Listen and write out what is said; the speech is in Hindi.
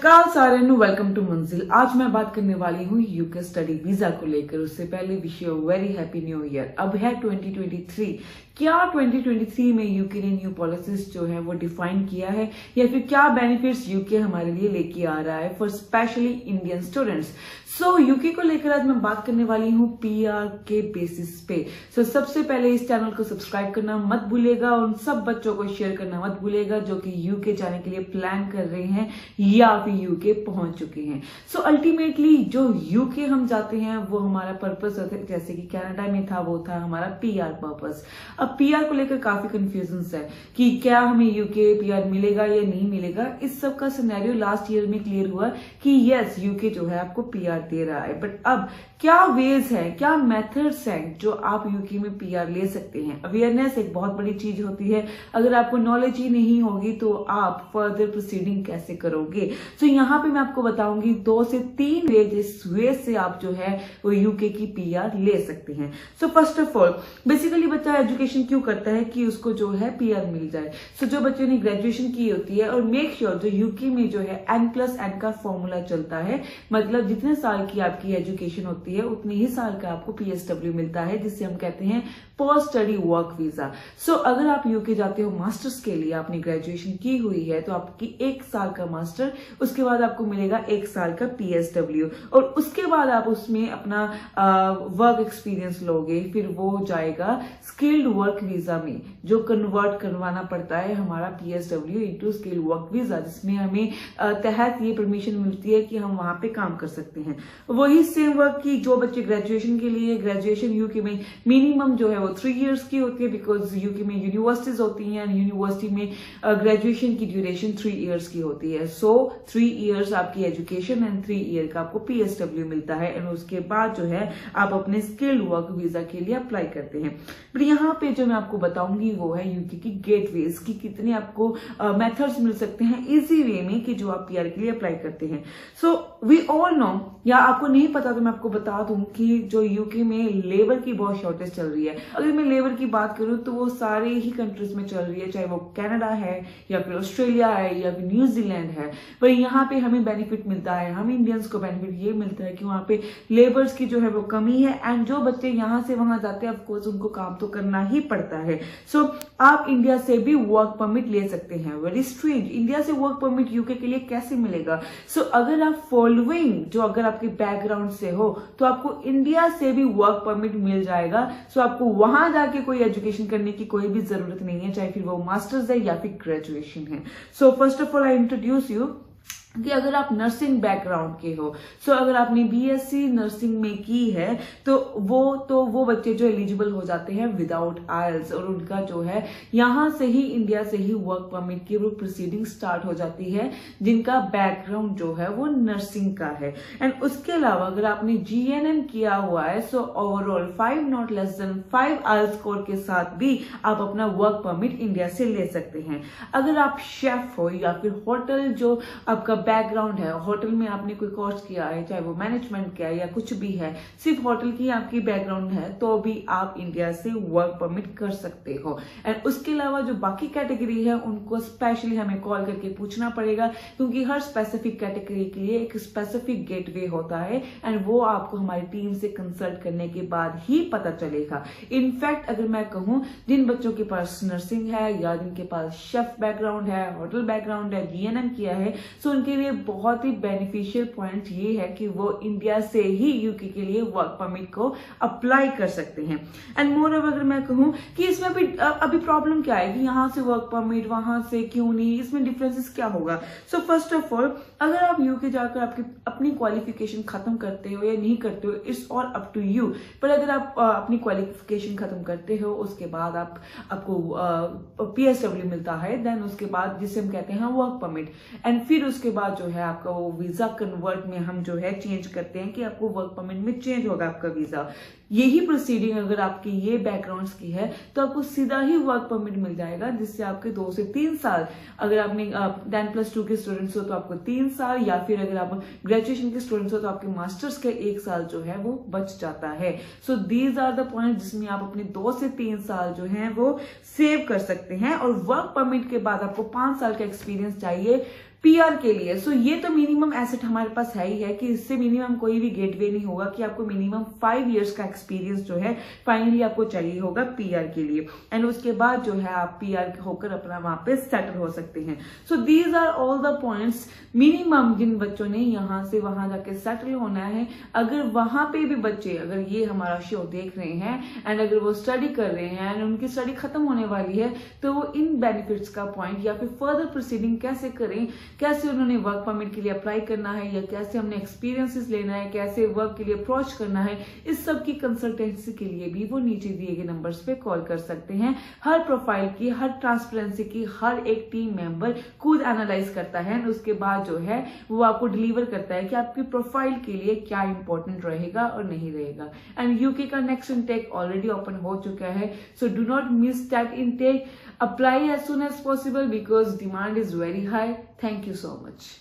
नमस्कार सारियों, वेलकम टू मंजिल। आज मैं बात करने वाली हूँ यूके स्टडी वीजा को लेकर। उससे पहले wish you very happy new year. अब है 2023। क्या 2023 में यूके ने न्यू पॉलिसीज जो है वो डिफाइन किया है या फिर क्या बेनिफिट्स यूके हमारे लिए लेके आ रहा है for specially Indian students. So UK को लेकर आज मैं बात करने वाली हूँ पीआर के बेसिस पे। सबसे पहले इस चैनल को सब्सक्राइब करना मत भूलेगा, उन सब बच्चों को शेयर करना मत भूलेगा जो कि यूके जाने के लिए प्लान कर रहे हैं या फिर यूके पहुंच चुके हैं। अल्टीमेटली जो यूके हम जाते हैं वो हमारा पर्पस होता है, जैसे कि कनाडा में था वो था हमारा पीआर पर्पस। अब पीआर को लेकर काफी कंफ्यूजन है कि क्या हमें यूके पीआर मिलेगा या नहीं मिलेगा। इस सब का सिनेरियो लास्ट ईयर में क्लियर हुआ कि यस यूके जो है आपको पीआर दे रहा है। बट अब क्या वेज है, क्या मेथड्स हैं जो आप यूके में पीआर ले सकते हैं। अवेयरनेस एक बहुत बड़ी चीज होती है। अगर आपको नॉलेज ही नहीं होगी तो आप फर्दर प्रोसीडिंग कैसे करोगे। यहाँ पे मैं आपको बताऊंगी 2 से 3 वे से आप जो है वो यूके की पीआर ले सकते हैं। फर्स्ट ऑफ ऑल बेसिकली बच्चा एजुकेशन क्यों करता है कि उसको जो है पीआर मिल जाए। जो बच्चों ने ग्रेजुएशन की होती है, और मेक श्योर जो यूके में जो है N+N का फॉर्मूला चलता है, मतलब जितने साल की आपकी एजुकेशन होती है उतने ही साल का आपको PSW मिलता है, जिसे हम कहते हैं पोस्ट स्टडी वर्क वीजा। अगर आप यूके जाते हो मास्टर्स के लिए, आपने ग्रेजुएशन की हुई है तो आपकी 1 साल का मास्टर, उसके बाद आपको मिलेगा 1 साल का PSW, और उसके बाद आप उसमें अपना वर्क एक्सपीरियंस लोगे। फिर वो जाएगा स्किल्ड वर्क वीजा में, जो कन्वर्ट करवाना पड़ता है हमारा PSW into skilled work visa, जिसमें हमें तहत ये परमिशन मिलती है कि हम वहां पे काम कर सकते हैं। वही सेम वर्क की जो बच्चे ग्रेजुएशन के लिए, ग्रेजुएशन यूके में मिनिमम जो है वो 3 इयर्स की होती है, बिकॉज यूके में यूनिवर्सिटीज होती हैं, यूनिवर्सिटी में ग्रेजुएशन की ड्यूरेशन 3 इयर्स की होती है। 3 इयर्स आपकी एजुकेशन एंड 3 ईयर का आपको PSW मिलता है, एंड उसके बाद जो है आप अपने स्किल्ड वर्क वीजा के लिए अप्लाई करते हैं। बट यहाँ पे जो मैं आपको बताऊंगी वो है यूके की गेटवेज की कितने आपको मेथड्स मिल सकते हैं इजी वे में कि जो आप पीआर के लिए अप्लाई करते हैं। वी ऑल नो, या आपको नहीं पता तो मैं आपको बता दूं कि जो यूके में लेबर की बहुत शॉर्टेज चल रही है। अगर मैं लेबर की बात करूं तो वो सारे ही कंट्रीज में चल रही है, चाहे वो कनाडा है या फिर ऑस्ट्रेलिया है या फिर न्यूजीलैंड है। पर यहाँ पे हमें बेनिफिट मिलता है, हम इंडियंस को बेनिफिट ये मिलता है कि वहां पे लेबर्स की जो है वो कमी है, एंड जो बच्चे यहाँ से वहां जाते हैं ऑफकोर्स उनको काम तो करना ही पड़ता है। आप इंडिया से भी वर्क परमिट ले सकते हैं। वेरी स्ट्रेंज, इंडिया से वर्क परमिट यूके के लिए कैसे मिलेगा। अगर आप फॉलोइंग जो अगर आपके बैकग्राउंड से हो तो आपको इंडिया से भी वर्क परमिट मिल जाएगा। आपको वहां जाके कोई एजुकेशन करने की कोई भी जरूरत नहीं है, चाहे फिर वो मास्टर्स है या फिर ग्रेजुएशन है। First of all I introduce you कि अगर आप नर्सिंग बैकग्राउंड के हो, अगर आपने BSc नर्सिंग में की है तो वो बच्चे जो एलिजिबल हो जाते हैं विदाउट IELTS, और उनका जो है यहाँ से ही इंडिया से ही वर्क परमिट की वो प्रोसीडिंग स्टार्ट हो जाती है, जिनका बैकग्राउंड जो है वो नर्सिंग का है। एंड उसके अलावा अगर आपने GNM किया हुआ है overall 5 not less than 5 IELTS score के साथ भी आप अपना वर्क परमिट इंडिया से ले सकते हैं। अगर आप शेफ हो या फिर होटल जो आपका बैकग्राउंड है, होटल में आपने कोई कोर्स किया है, चाहे वो मैनेजमेंट किया है या कुछ भी है, सिर्फ होटल की आपकी बैकग्राउंड है, तो भी आप इंडिया से वर्क परमिट कर सकते हो। एंड उसके अलावा जो बाकी कैटेगरी है उनको स्पेशली हमें कॉल करके पूछना पड़ेगा, क्योंकि हर स्पेसिफिक कैटेगरी के लिए एक स्पेसिफिक गेटवे होता है, एंड वो आपको हमारी टीम से कंसल्ट करने के बाद ही पता चलेगा। इनफैक्ट अगर मैं कहूं, जिन बच्चों के पास नर्सिंग है या जिनके पास शेफ बैकग्राउंड है, होटल बैकग्राउंड है, GNM किया है, उनके लिए बहुत ही बेनिफिशियल पॉइंट ये है कि वो इंडिया से ही यूके के लिए वर्क परमिट को अप्लाई कर सकते हैं। एंड मोर ओवर अगर मैं कहूं कि इसमें अभी प्रॉब्लम क्या है कि यहाँ से वर्क परमिट वहां से क्यों नहीं, इसमें डिफरेंसेस क्या होगा। फर्स्ट ऑफ ऑल अगर आप यूके जाकर आपकी अपनी क्वालिफिकेशन खत्म करते हो या नहीं करते हो, it's all up to you. पर अगर आप अपनी क्वालिफिकेशन खत्म करते हो उसके बाद आपको PSW मिलता है, देन उसके बाद जिसे हम कहते हैं वर्क परमिट, एंड फिर उसके बाद जो है आपका वो वीजा कन्वर्ट में हम जो है चेंज करते हैं कि आपको वर्क परमिट में चेंज होगा आपका वीजा। यही प्रोसीडिंग अगर आपकी ये बैकग्राउंड्स की है तो आपको सीधा ही वर्क परमिट मिल जाएगा, जिससे आपके 2 से 3 साल, अगर आपने 10+2 के स्टूडेंट्स हो तो आपको 3 साल, या फिर अगर आप ग्रेजुएशन के स्टूडेंट्स हो तो आपके मास्टर्स का 1 साल जो है वो बच जाता है। दीज आर द पॉइंट जिसमें आप अपने 2 से 3 साल जो है वो सेव कर सकते हैं। और वर्क परमिट के बाद आपको 5 साल का एक्सपीरियंस चाहिए पीआर के लिए। सो ये तो मिनिमम एसेट हमारे पास है ही है कि इससे मिनिमम कोई भी गेटवे नहीं होगा कि आपको मिनिमम 5 इयर्स का एक्सपीरियंस जो है फाइनली आपको चाहिए होगा पीआर के लिए, एंड उसके बाद जो है आप पीआर होकर अपना वहां पे सेटल हो सकते हैं। So these are all the points minimum जिन बच्चों ने यहां से वहां जाके सेटल होना है। अगर वहां पे भी बच्चे अगर ये हमारा शो देख रहे हैं एंड अगर वो स्टडी कर रहे हैं एंड उनकी स्टडी खत्म होने वाली है, तो वो इन बेनिफिट्स का पॉइंट या फिर फर्दर प्रोसीडिंग कैसे करें, कैसे उन्होंने वर्क परमिट के लिए अप्लाई करना है या कैसे हमने एक्सपीरियंसेस लेना है, कैसे वर्क के लिए अप्रोच करना है, इस सब की कंसल्टेंसी के लिए भी वो नीचे दिए गए नंबर्स पे कॉल कर सकते हैं। हर प्रोफाइल की, हर ट्रांसपेरेंसी की हर एक टीम मेंबर खुद एनालाइज करता है, उसके बाद जो है वो आपको डिलीवर करता है कि आपकी प्रोफाइल के लिए क्या इंपॉर्टेंट रहेगा और नहीं रहेगा। एंड यूके का नेक्स्ट इनटेक ऑलरेडी ओपन हो चुका है, so do not miss that intake. Apply as soon as possible because demand is very high. Thank you so much.